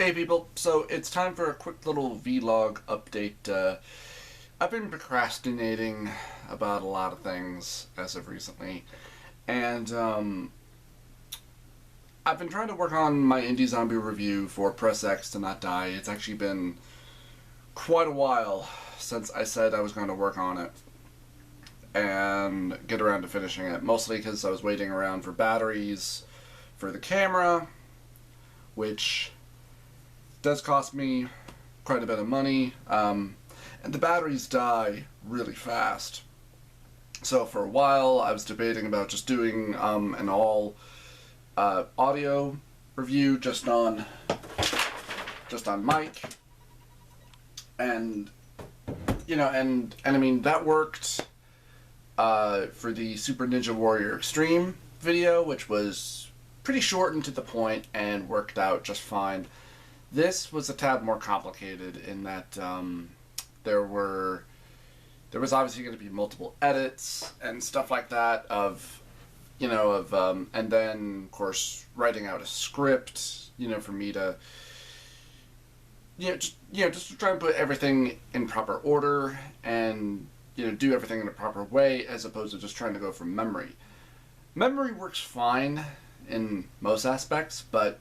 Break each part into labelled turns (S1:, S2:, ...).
S1: Hey people, so it's time for a quick little vlog update. I've been procrastinating about a lot of things as of recently, and I've been trying to work on my indie zombie review for Press X to Not Die. It's actually been quite a while since I said I was going to work on it and get around to finishing it, mostly because I was waiting around for batteries for the camera, which does cost me quite a bit of money, and the batteries die really fast. So for a while I was debating about just doing an all audio review just on mic, and and I mean that worked for the Super Ninja Warrior Extreme video, which was pretty short and to the point and worked out just fine. This was a tad more complicated in that there was obviously going to be multiple edits and stuff like that and then of course writing out a script, for me to just to try and put everything in proper order and do everything in a proper way, as opposed to just trying to go from memory. Memory works fine in most aspects, but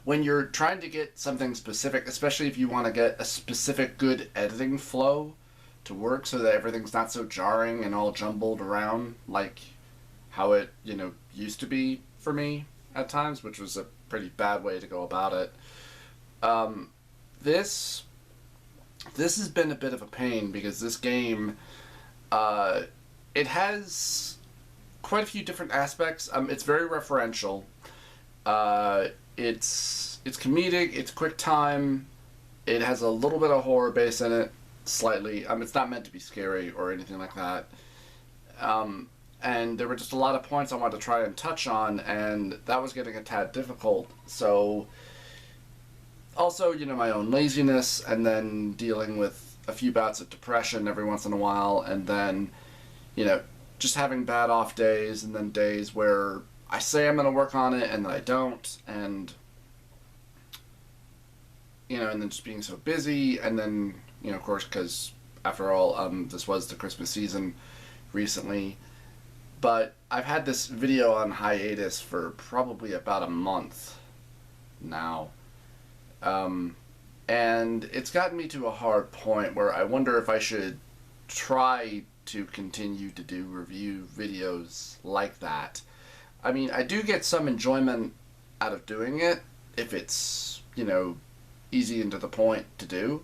S1: when you're trying to get something specific, especially if you want to get a specific good editing flow to work so that everything's not so jarring and all jumbled around like how it, used to be for me at times, which was a pretty bad way to go about it. This has been a bit of a pain because this game, it has quite a few different aspects. It's very referential. It's comedic, it's quick time, it has a little bit of horror base in it, slightly. It's not meant to be scary or anything like that. And there were just a lot of points I wanted to try and touch on, and that was getting a tad difficult. So, also, my own laziness, and then dealing with a few bouts of depression every once in a while, and then, just having bad off days, and then days where I say I'm going to work on it and then I don't, and and then just being so busy, and then of course, because after all, this was the Christmas season recently, but I've had this video on hiatus for probably about a month now, and it's gotten me to a hard point where I wonder if I should try to continue to do review videos like that. I mean, I do get some enjoyment out of doing it if it's, easy and to the point to do.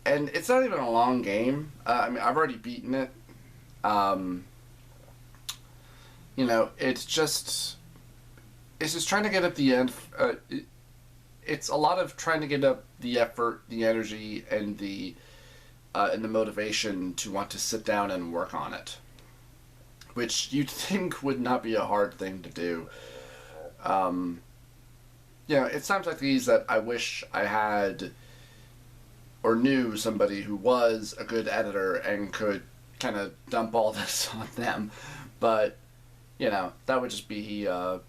S1: And it's not even a long game. I've already beaten it. It's just trying to get up the end. It's a lot of trying to get up the effort, the energy, and the motivation to want to sit down and work on it, which you'd think would not be a hard thing to do. It's times like these that I wish I had or knew somebody who was a good editor and could kind of dump all this on them. But, that would just be, I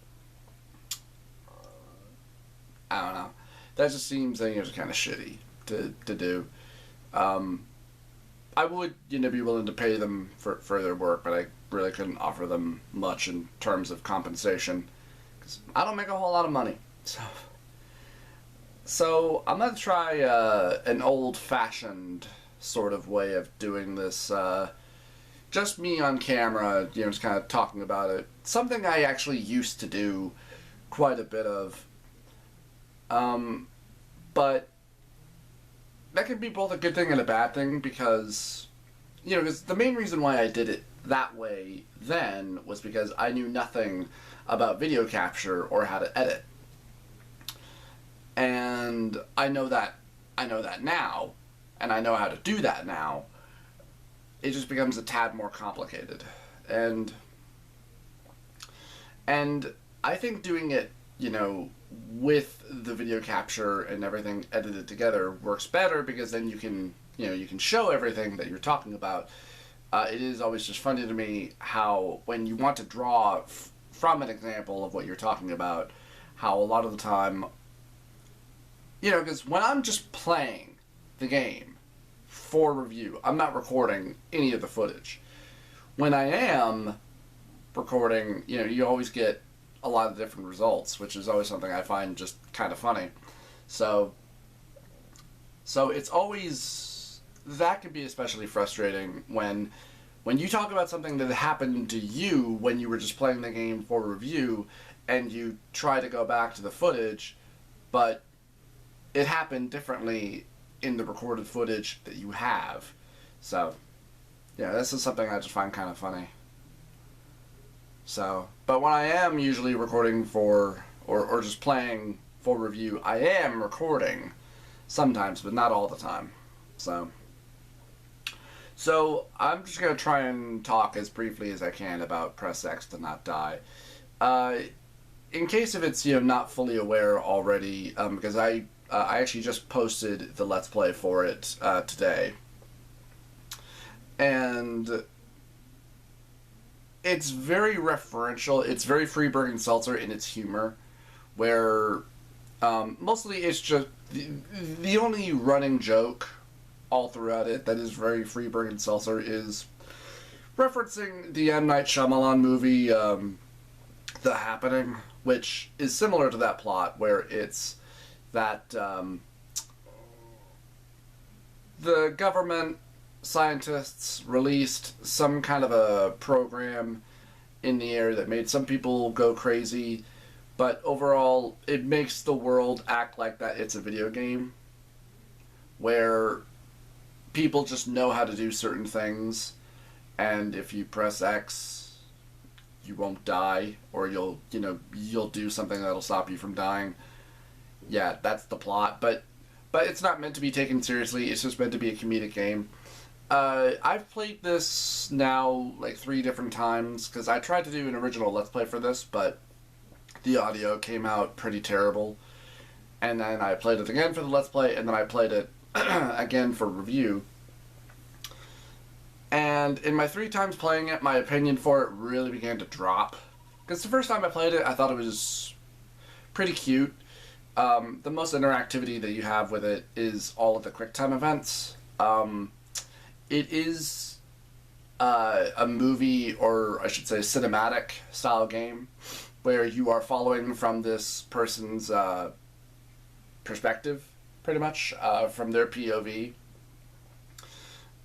S1: don't know. That just seems just kind of shitty to do. I would, be willing to pay them for their work, but I really couldn't offer them much in terms of compensation, because I don't make a whole lot of money. So I'm going to try an old-fashioned sort of way of doing this. Just me on camera, just kind of talking about it. Something I actually used to do quite a bit of. But that can be both a good thing and a bad thing, because, because the main reason why I did it that way then was because I knew nothing about video capture or how to edit. And I know that now, and I know how to do that now. It just becomes a tad more complicated. And I think doing it, with the video capture and everything edited together works better, because then you can show everything that you're talking about. It is always just funny to me how, when you want to draw from an example of what you're talking about, how a lot of the time you know, because when I'm just playing the game for review, I'm not recording any of the footage. When I am recording, you know, you always get a lot of different results, which is always something I find just kind of funny. So it's always, that can be especially frustrating when you talk about something that happened to you when you were just playing the game for review, and you try to go back to the footage, but it happened differently in the recorded footage that you have. So, yeah, this is something I just find kind of funny. So, but when I am usually recording for, or just playing for review, I am recording sometimes, but not all the time. So I'm just going to try and talk as briefly as I can about Press X to Not Die. In case if it's, you know, not fully aware already, because I actually just posted the Let's Play for it today. And it's very referential. It's very Freeburg and Seltzer in its humor, where mostly it's just the only running joke all throughout it that is very Freeburg and Seltzer is referencing the M. Night Shyamalan movie, The Happening, which is similar to that plot, where it's that the government scientists released some kind of a program in the air that made some people go crazy, but overall it makes the world act like that it's a video game, where people just know how to do certain things, and if you press X, you won't die, or you'll do something that'll stop you from dying. Yeah, that's the plot, but it's not meant to be taken seriously. It's just meant to be a comedic game. I've played this now like 3 different times, because I tried to do an original Let's Play for this, but the audio came out pretty terrible. And then I played it again for the Let's Play, and then I played it again for review. And in my 3 times playing it, my opinion for it really began to drop. Because the first time I played it, I thought it was pretty cute. The most interactivity that you have with it is all of the QuickTime events. It is a movie, or I should say cinematic style game, where you are following from this person's perspective, pretty much, from their POV.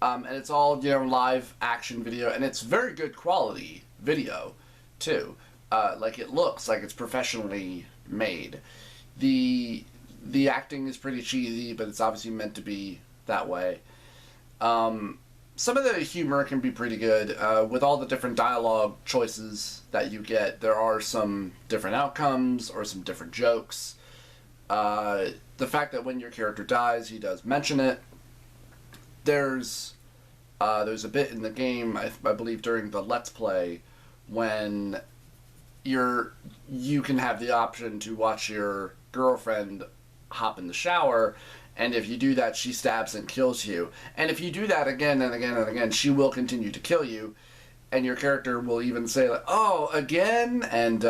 S1: And it's all, you know, live action video, and it's very good quality video, too. Like, it looks like it's professionally made. The acting is pretty cheesy, but it's obviously meant to be that way. Some of the humor can be pretty good. With all the different dialogue choices that you get, there are some different outcomes or some different jokes. The fact that when your character dies, he does mention it. There's a bit in the game, I believe during the Let's Play, when you can have the option to watch your girlfriend hop in the shower, and if you do that, she stabs and kills you. And if you do that again and again and again, she will continue to kill you, and your character will even say, like, "Oh, again?" And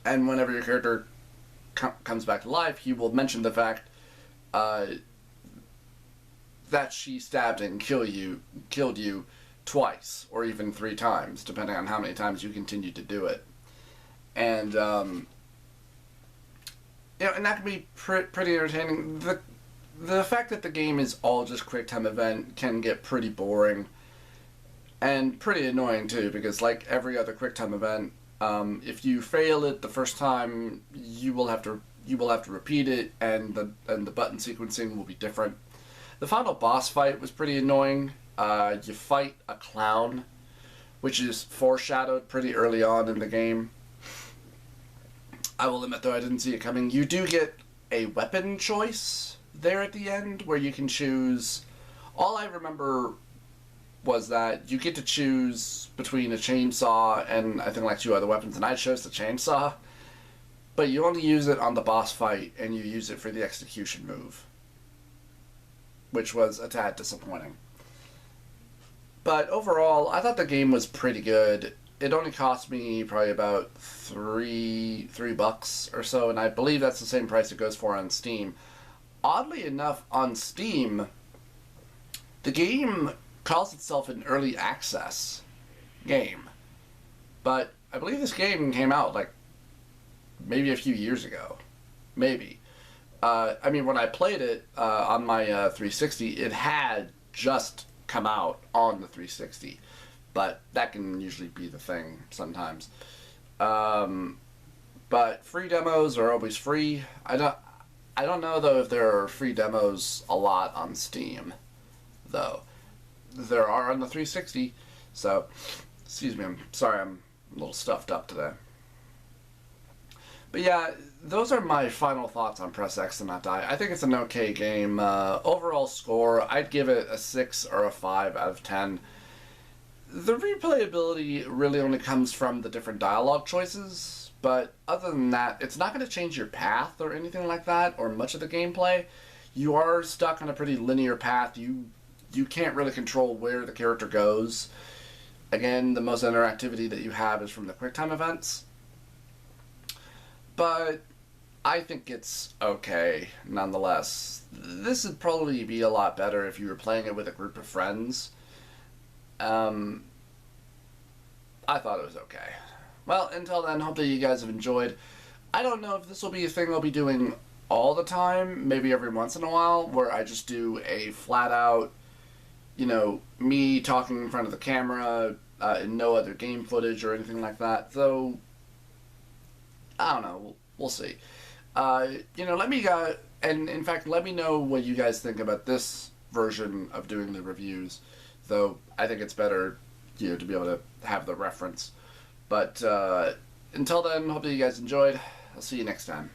S1: whenever your character comes back to life, he will mention the fact that she stabbed and killed you twice, or even 3 times, depending on how many times you continue to do it. And and that can be pretty entertaining. The fact that the game is all just QuickTime event can get pretty boring, and pretty annoying too, because like every other QuickTime event, if you fail it the first time, you will have to repeat it, and the button sequencing will be different. The final boss fight was pretty annoying. You fight a clown, which is foreshadowed pretty early on in the game. I will admit, though, I didn't see it coming. You do get a weapon choice there at the end, where you can choose. All I remember was that you get to choose between a chainsaw and I think like 2 other weapons, and I chose the chainsaw. But you only use it on the boss fight, and you use it for the execution move, which was a tad disappointing. But overall, I thought the game was pretty good. it only cost me probably about $3 or so, and I believe that's the same price it goes for on Steam. Oddly enough, on Steam, the game calls itself an early access game, but I believe this game came out like maybe a few years ago, maybe. I mean, when I played it on my 360, it had just come out on the 360, but that can usually be the thing sometimes. But free demos are always free. I don't know though if there are free demos a lot on Steam, though. There are on the 360, so excuse me. I'm sorry, I'm a little stuffed up today. But yeah, those are my final thoughts on Press X to Not Die. I think it's an okay game. Overall score, I'd give it a 6 or a 5 out of 10. The replayability really only comes from the different dialogue choices, but other than that, it's not going to change your path or anything like that, or much of the gameplay. You are stuck on a pretty linear path. You can't really control where the character goes. Again, the most interactivity that you have is from the QuickTime events. But I think it's okay, nonetheless. This would probably be a lot better if you were playing it with a group of friends. I thought it was okay. Well, until then, hopefully you guys have enjoyed. I don't know if this will be a thing I'll be doing all the time, maybe every once in a while, where I just do a flat-out, me talking in front of the camera, and no other game footage or anything like that. So, I don't know. We'll see. Let me and in fact, let me know what you guys think about this version of doing the reviews. Though I think it's better, to be able to have the reference. But until then, hopefully you guys enjoyed. I'll see you next time.